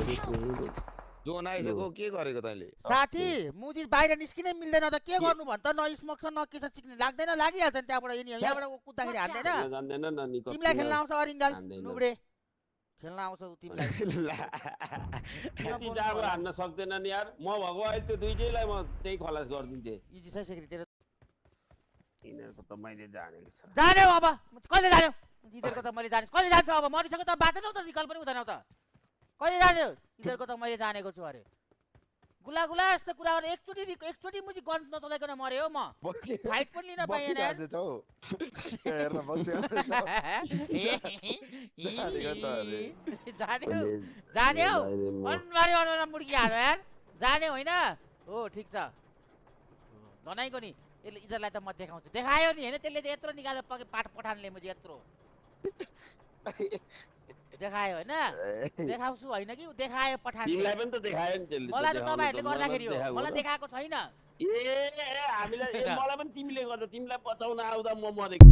John आइसक्यो के गरेको तैँले साथी मुजी बाहिर निस्किनै मिल्दैन त के गर्नु भन्छ न स्मोक छ न के छ सिक्ने लाग्दैन लागिहाल्छ नि त्यहाँबाट यहाँबाट कुद्दाखेरि हान्दैन जान्दैन न निको तिमीलाई खेल्न आउँछ अरिङ्गाल हान्दैन। नुब्रे खेल्न आउँछ तिमीलाई यति जाब हान्न सक्दैन नि यार म भएको अहिले त्यो दुईटैलाई म त्यही खलास गरिदिन्थे इजी छ सेक्रेटरी तेरो यिनीहरूको त मैले जानेको छ जान्यो अब कहिले जान्यो यिनीहरूको त मैले जाने कहिले जान्छु अब मरिसक्यो त बाटो त निकाल पनि हुँदैन त कहिले जान्यो यिनीहरूको त मैले जानेको छु अरे गुला गुला यस्तो कुराहरू एकचोटि मुजी गन नचलाइकन मरे हो म फाइट पनि लिन पाइएन यार जान्यो अनबारे अनबारे मुर्गी हाल्यो यार जान्यो होइन हो ठिक छ जनाइको नि यसले यिनीहरूलाई त म देखाउँछु देखायो नि होइन त्यसले यत्रो निकालेर पाठ पठानले मुझे यत्रो देखायो होइन देखाउँछु होइन कि देखायो पठान तिमीलाई पनि त देखायो नि त्यसले मलाई त तपाईँहरूले गर्दाखेरि हो मलाई देखाएको छैन ए हामीलाई मलाई पनि तिमीले गर्दा तिमीलाई बचाउन आउँदा म मरेको